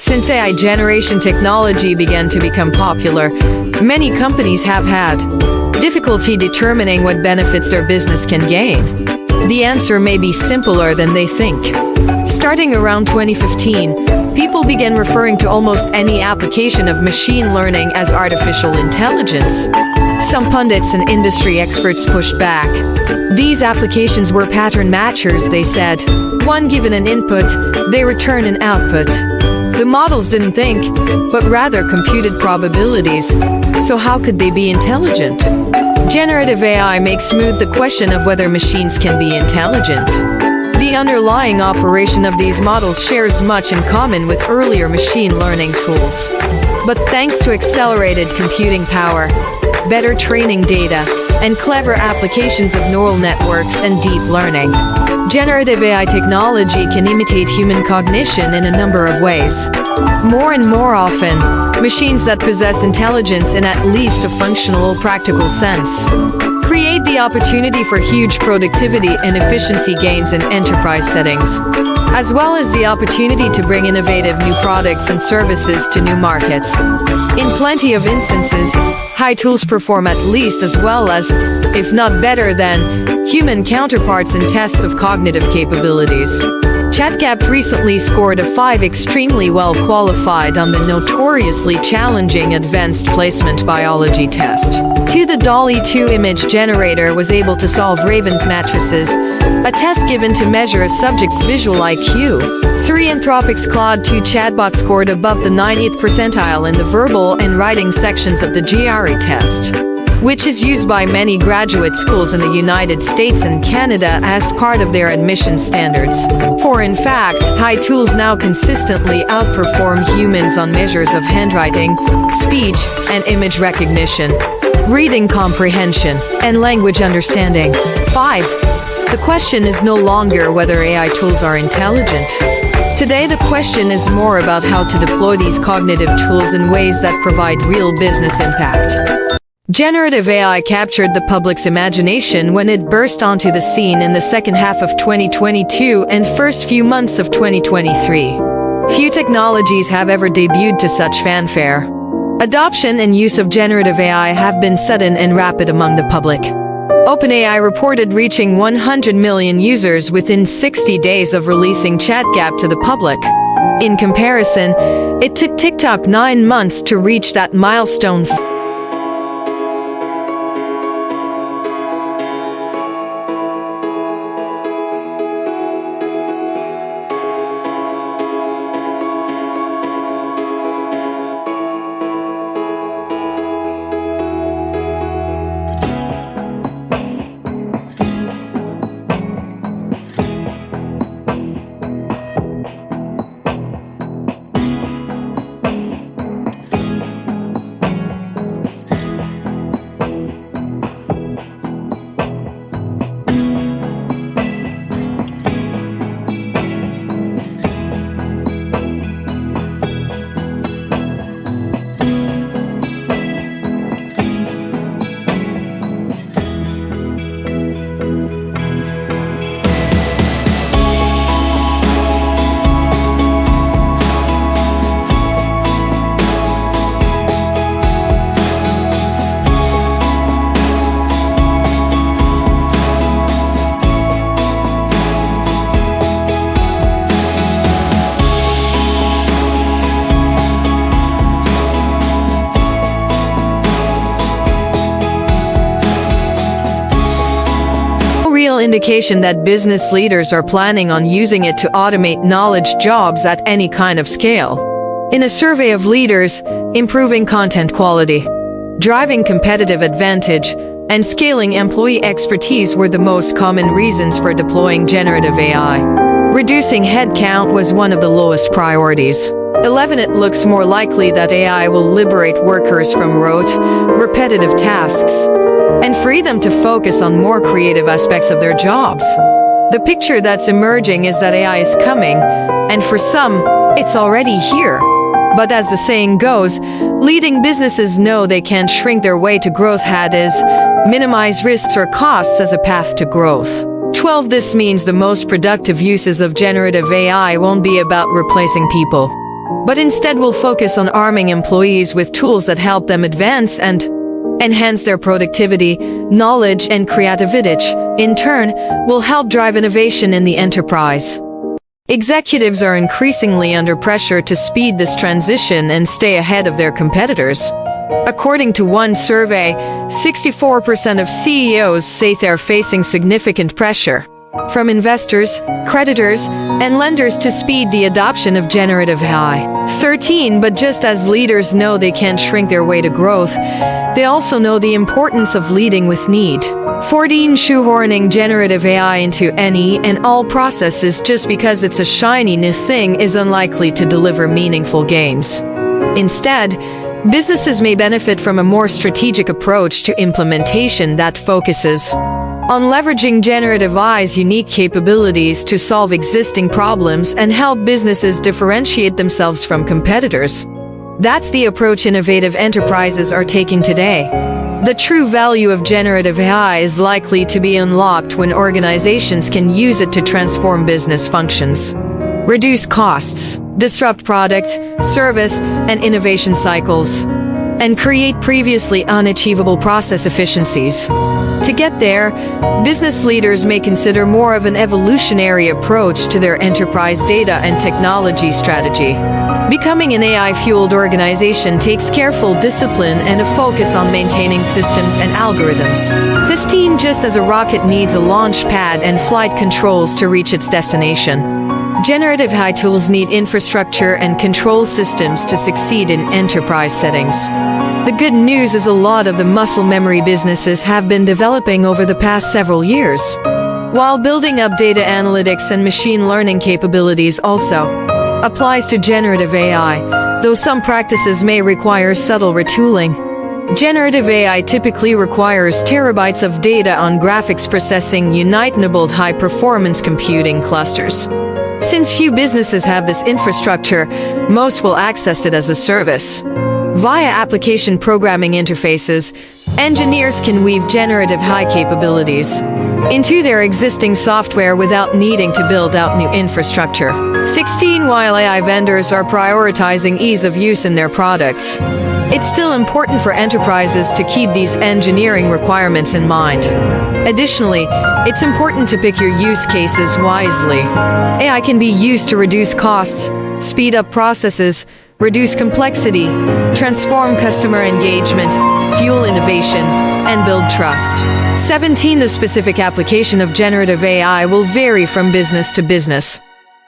Since AI generation technology began to become popular, many companies have had difficulty determining what benefits their business can gain. The answer may be simpler than they think. Starting around 2015, people began referring to almost any application of machine learning as artificial intelligence. Some pundits and industry experts pushed back. These applications were pattern matchers, they said. One given an input, they return an output. The models didn't think, but rather computed probabilities. So how could they be intelligent? Generative AI makes smooth the question of whether machines can be intelligent. The underlying operation of these models shares much in common with earlier machine learning tools. But thanks to accelerated computing power, better training data, and clever applications of neural networks and deep learning, generative AI technology can imitate human cognition in a number of ways. More and more often, machines that possess intelligence in at least a functional, practical sense create the opportunity for huge productivity and efficiency gains in enterprise settings, as well as the opportunity to bring innovative new products and services to new markets. In plenty of instances, high tools perform at least as well as, if not better than, human counterparts in tests of cognitive capabilities. ChatGPT recently scored a 5 extremely well qualified on the notoriously challenging advanced placement biology test. 2. The DALL-E 2 image generator was able to solve Raven's matrices, a test given to measure a subject's visual IQ. 3. Anthropic's Claude 2 chatbot scored above the 90th percentile in the verbal and writing sections of the GRE test, which is used by many graduate schools in the United States and Canada as part of their admission standards. 4. In fact, high tools now consistently outperform humans on measures of handwriting, speech and image recognition, reading comprehension, and language understanding. 5. The question is no longer whether AI tools are intelligent. Today, the question is more about how to deploy these cognitive tools in ways that provide real business impact. Generative AI captured the public's imagination when it burst onto the scene in the second half of 2022 and first few months of 2023. Few technologies have ever debuted to such fanfare. Adoption and use of generative AI have been sudden and rapid among the public. OpenAI reported reaching 100 million users within 60 days of releasing ChatGPT to the public. In comparison, it took TikTok 9 months to reach that milestone. Real indication that business leaders are planning on using it to automate knowledge jobs at any kind of scale. In a survey of leaders, improving content quality, driving competitive advantage, and scaling employee expertise were the most common reasons for deploying generative AI. Reducing headcount was one of the lowest priorities. 11. It looks more likely that AI will liberate workers from rote, repetitive tasks and free them to focus on more creative aspects of their jobs. The picture that's emerging is that AI is coming, and for some, it's already here. But as the saying goes, leading businesses know they can't shrink their way to growth, that is, minimize risks or costs as a path to growth. 12. This means the most productive uses of generative AI won't be about replacing people. but instead will focus on arming employees with tools that help them advance and enhance their productivity, knowledge, and creativity, which, in turn, will help drive innovation in the enterprise. Executives are increasingly under pressure to speed this transition and stay ahead of their competitors. According to one survey, 64% of CEOs say they're facing significant pressure from investors, creditors, and lenders to speed the adoption of generative AI. 13, but just as leaders know they can't shrink their way to growth, they also know the importance of leading with need. 14, shoehorning generative AI into any and all processes just because it's a shiny new thing is unlikely to deliver meaningful gains. Instead, businesses may benefit from a more strategic approach to implementation that focuses on leveraging generative AI's unique capabilities to solve existing problems and help businesses differentiate themselves from competitors. That's the approach innovative enterprises are taking today. The true value of generative AI is likely to be unlocked when organizations can use it to transform business functions, reduce costs, disrupt product, service, and innovation cycles, and create previously unachievable process efficiencies. To get there, business leaders may consider more of an evolutionary approach to their enterprise data and technology strategy. Becoming an AI-fueled organization takes careful discipline and a focus on maintaining systems and algorithms. 15, just as a rocket needs a launch pad and flight controls to reach its destination, generative AI tools need infrastructure and control systems to succeed in enterprise settings. The good news is a lot of the muscle memory businesses have been developing over the past several years, while building up data analytics and machine learning capabilities also applies to generative AI, though some practices may require subtle retooling. Generative AI typically requires terabytes of data on graphics processing unit enabled high-performance computing clusters. Since few businesses have this infrastructure, most will access it as a service. Via application programming interfaces, engineers can weave generative AI capabilities into their existing software without needing to build out new infrastructure. 16, while AI vendors are prioritizing ease of use in their products, it's still important for enterprises to keep these engineering requirements in mind. Additionally, it's important to pick your use cases wisely. AI can be used to reduce costs, speed up processes, reduce complexity, transform customer engagement, fuel innovation, and build trust. 17, the specific application of generative AI will vary from business to business,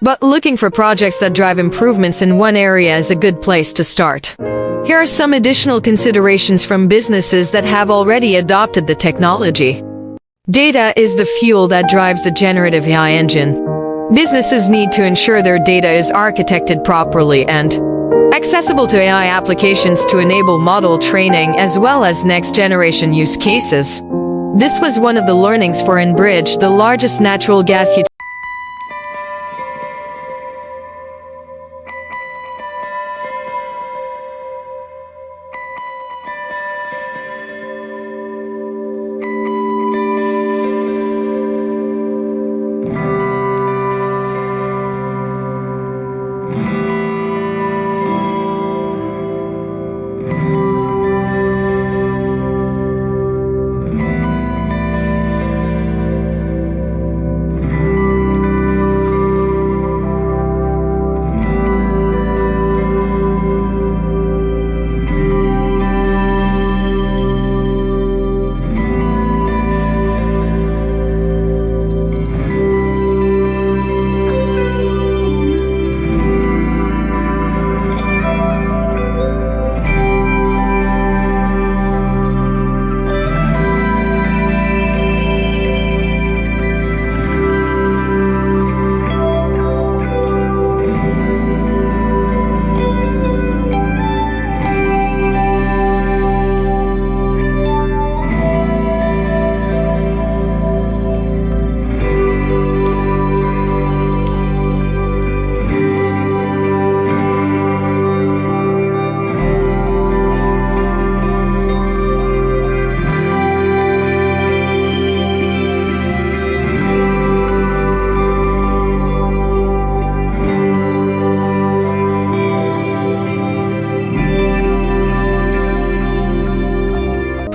but looking for projects that drive improvements in one area is a good place to start. Here are some additional considerations from businesses that have already adopted the technology. Data is the fuel that drives the generative AI engine. Businesses need to ensure their data is architected properly and accessible to AI applications to enable model training as well as next-generation use cases. This was one of the learnings for Enbridge, the largest natural gas utility.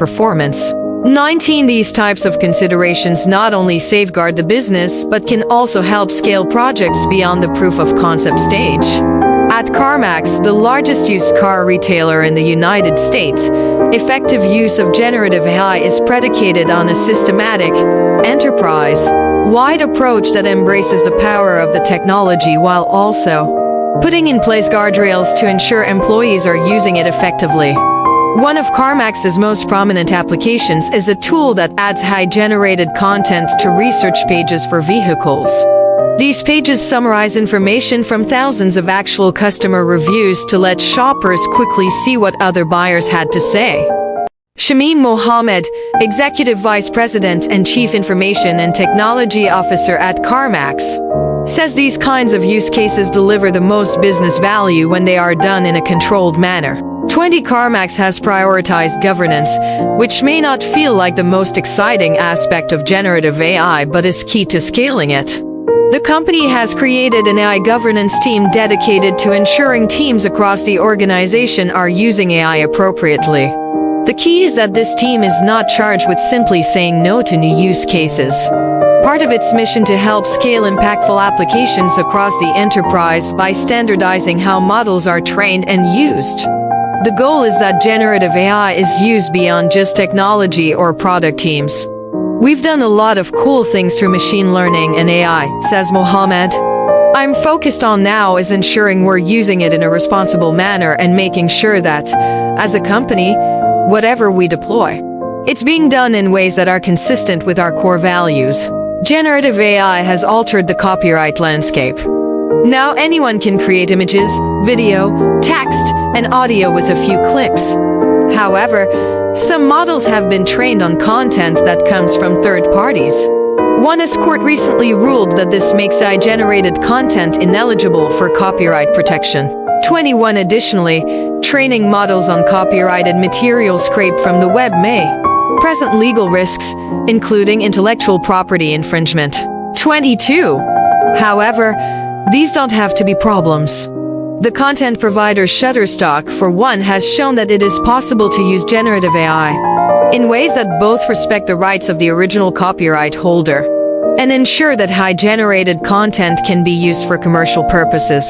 performance. 19. These types of considerations not only safeguard the business, but can also help scale projects beyond the proof of concept stage. At CarMax, the largest used car retailer in the United States, effective use of generative AI is predicated on a systematic, enterprise-wide approach that embraces the power of the technology while also putting in place guardrails to ensure employees are using it effectively. One of CarMax's most prominent applications is a tool that adds high-generated content to research pages for vehicles. These pages summarize information from thousands of actual customer reviews to let shoppers quickly see what other buyers had to say. Shamim Mohammed, Executive Vice President and Chief Information and Technology Officer at CarMax, says these kinds of use cases deliver the most business value when they are done in a controlled manner. 20. CarMax has prioritized governance, which may not feel like the most exciting aspect of generative AI, but is key to scaling it. The company has created an AI governance team dedicated to ensuring teams across the organization are using AI appropriately. The key is that this team is not charged with simply saying no to new use cases. Part of its mission to help scale impactful applications across the enterprise by standardizing how models are trained and used. The goal is that generative AI is used beyond just technology or product teams. We've done a lot of cool things through machine learning and AI, says Mohammed. I'm focused on now is ensuring we're using it in a responsible manner and making sure that, as a company, whatever we deploy, it's being done in ways that are consistent with our core values. Generative AI has altered the copyright landscape. Now anyone can create images, video, text, and audio with a few clicks. However, some models have been trained on content that comes from third parties. One court recently ruled that this makes AI-generated content ineligible for copyright protection. 21. Additionally, training models on copyrighted material scraped from the web may present legal risks, including intellectual property infringement. 22. However, these don't have to be problems. The content provider Shutterstock, for one, has shown that it is possible to use generative AI in ways that both respect the rights of the original copyright holder and ensure that high-generated content can be used for commercial purposes.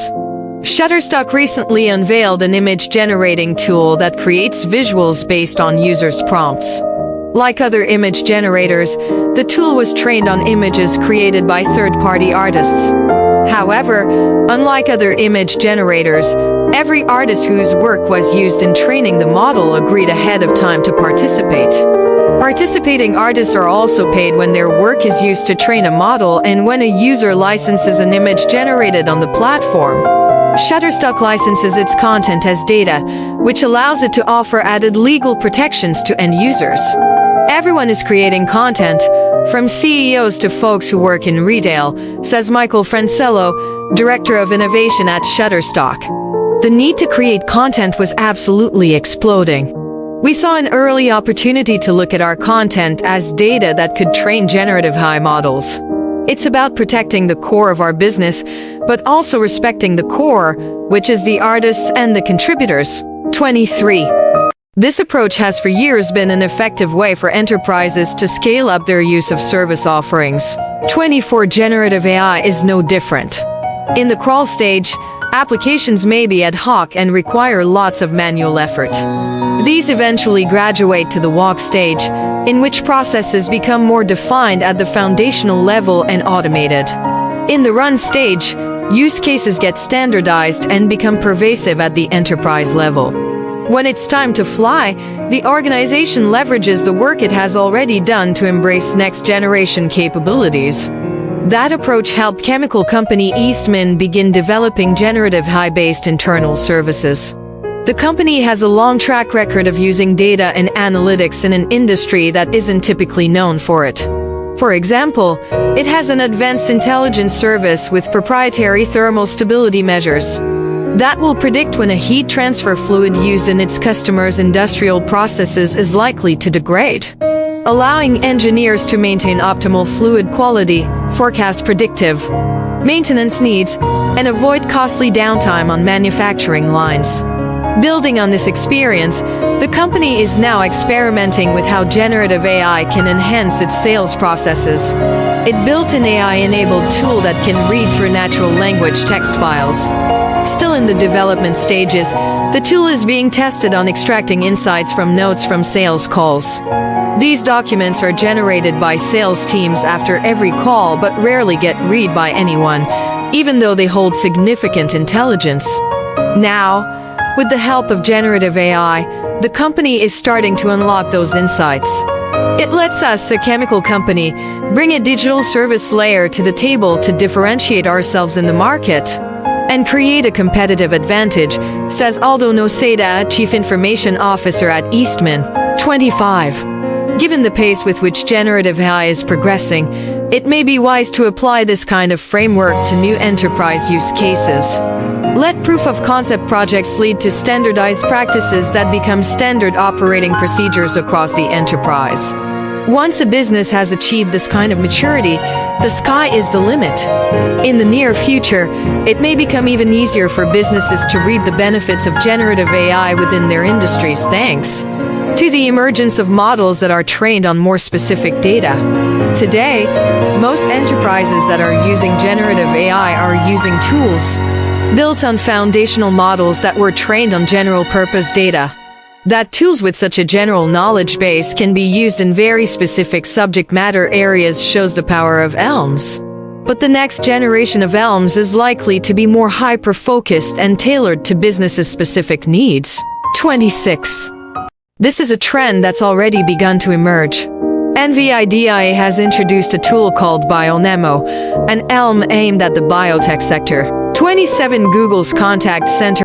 Shutterstock recently unveiled an image-generating tool that creates visuals based on users' prompts. Like other image generators, the tool was trained on images created by third-party artists. However, unlike other image generators, every artist whose work was used in training the model agreed ahead of time to participate. Participating artists are also paid when their work is used to train a model and when a user licenses an image generated on the platform. Shutterstock licenses its content as data, which allows it to offer added legal protections to end users. Everyone is creating content, from CEOs to folks who work in retail, says Michael Francello, Director of Innovation at Shutterstock. The need to create content was absolutely exploding. We saw an early opportunity to look at our content as data that could train generative AI models. It's about protecting the core of our business, but also respecting the core, which is the artists and the contributors. 23. This approach has for years been an effective way for enterprises to scale up their use of service offerings. 24. Generative AI is no different. In the crawl stage, applications may be ad hoc and require lots of manual effort. These eventually graduate to the walk stage, in which processes become more defined at the foundational level and automated. In the run stage, use cases get standardized and become pervasive at the enterprise level. When it's time to fly, the organization leverages the work it has already done to embrace next-generation capabilities. That approach helped chemical company Eastman begin developing generative AI-based internal services. The company has a long track record of using data and analytics in an industry that isn't typically known for it. For example, it has an advanced intelligence service with proprietary thermal stability measures that will predict when a heat transfer fluid used in its customers' industrial processes is likely to degrade, allowing engineers to maintain optimal fluid quality, forecast predictive maintenance needs, and avoid costly downtime on manufacturing lines. Building on this experience, the company is now experimenting with how generative AI can enhance its sales processes. It built an AI-enabled tool that can read through natural language text files. Still in the development stages, the tool is being tested on extracting insights from notes from sales calls. These documents are generated by sales teams after every call but rarely get read by anyone, even though they hold significant intelligence. Now, with the help of generative AI, the company is starting to unlock those insights. It lets us, a chemical company, bring a digital service layer to the table to differentiate ourselves in the market and create a competitive advantage, says Aldo Noceda, Chief Information Officer at Eastman. 25. Given the pace with which generative AI is progressing, it may be wise to apply this kind of framework to new enterprise use cases. Let proof-of-concept projects lead to standardized practices that become standard operating procedures across the enterprise. Once a business has achieved this kind of maturity, the sky is the limit. In the near future, it may become even easier for businesses to reap the benefits of generative AI within their industries thanks to the emergence of models that are trained on more specific data. Today, most enterprises that are using generative AI are using tools built on foundational models that were trained on general-purpose data. That tools with such a general knowledge base can be used in very specific subject matter areas shows the power of ELMs. But the next generation of ELMs is likely to be more hyper-focused and tailored to businesses' specific needs. 26. This is a trend that's already begun to emerge. NVIDIA has introduced a tool called BioNemo, an ELM aimed at the biotech sector. 27. Google's contact center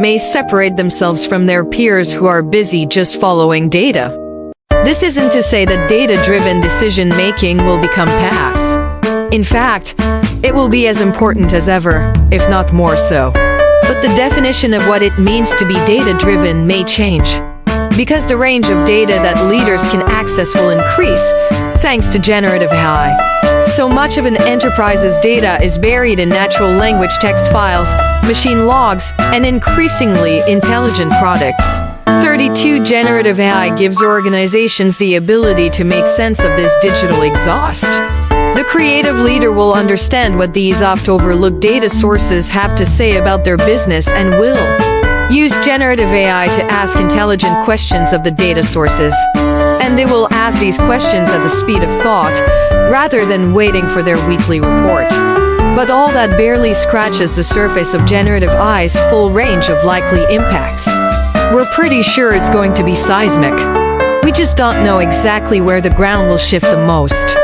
may separate themselves from their peers who are busy just following data. This isn't to say that data-driven decision-making will become passe. In fact, it will be as important as ever, if not more so. But the definition of what it means to be data-driven may change, because the range of data that leaders can access will increase, thanks to generative AI. So much of an enterprise's data is buried in natural language text files, machine logs, and increasingly intelligent products. 32 Generative AI gives organizations the ability to make sense of this digital exhaust. The creative leader will understand what these oft-overlooked data sources have to say about their business and will use generative AI to ask intelligent questions of the data sources. And they will ask these questions at the speed of thought, rather than waiting for their weekly report. But all that barely scratches the surface of generative AI's full range of likely impacts. We're pretty sure it's going to be seismic. We just don't know exactly where the ground will shift the most.